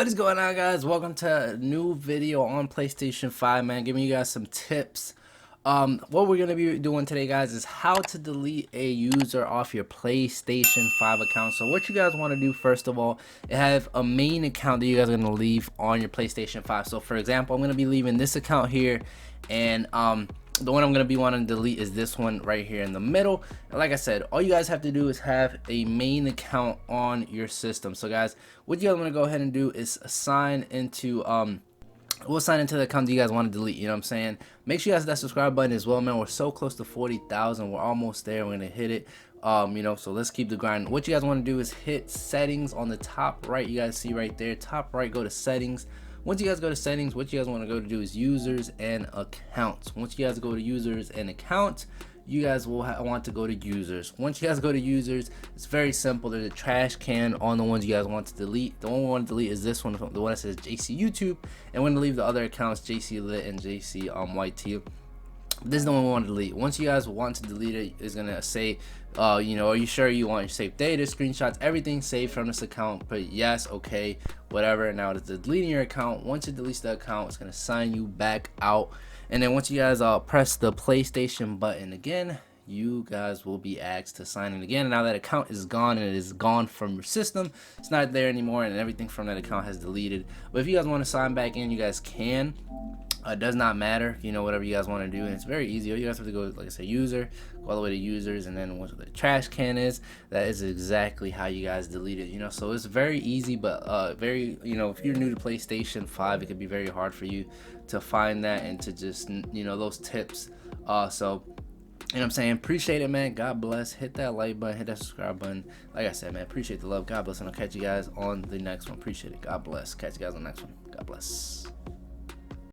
What is going on, guys? Welcome to a new video on PlayStation 5, man. Giving you guys some tips. What we're gonna be doing today, guys, is how to delete a user off your PlayStation 5 account. So what you guys want to do, first of all, is have a main account that you guys are gonna leave on your PlayStation 5. So for example, I'm gonna be leaving this account here, and the one I'm going to be wanting to delete is this one right here in the middle. And like I said, all you guys have to do is have a main account on your system. So guys, what you guys want to go ahead and do is sign into we'll sign into the account that you guys want to delete. You know what I'm saying? Make sure you guys hit that subscribe button as well, man. We're so close to 40,000. We're almost there. We're going to hit it. You know, so let's keep the grind. What you guys want to do is hit settings on the top right. You guys see right there, top right, go to settings. Once you guys go to settings, what you guys want to go to do is users and accounts. Once you guys go to users and accounts, you guys will want to go to users. Once you guys go to users, it's very simple. There's a trash can on the ones you guys want to delete. The one we want to delete is this one, the one that says JC YouTube, and we're going to leave the other accounts, JC Lit and JC YT. This is the one we want to delete. Once you guys want to delete it, it's gonna say you know, are you sure you want your saved data, screenshots, everything saved from this account? Put yes, okay, whatever. Now it's deleting your account. Once it deletes the account, it's gonna sign you back out. And then once you guys press the PlayStation button again, you guys will be asked to sign in again. And now that account is gone, and it is gone from your system. It's not there anymore, and everything from that account has deleted. But if you guys want to sign back in, you guys can. It does not matter, you know, whatever you guys want to do, and it's very easy. All you guys have to go, like I said, user, go all the way to users, and then what the trash can is, that is exactly how you guys delete it, you know. So it's very easy, but very, you know, if you're new to PlayStation 5, it could be very hard for you to find that and to just, you know, those tips. So you know what I'm saying? Appreciate it, man. God bless. Hit that like button, hit that subscribe button. Like I said, man, appreciate the love. God bless, and I'll catch you guys on the next one. Appreciate it. God bless. Catch you guys on the next one. God bless.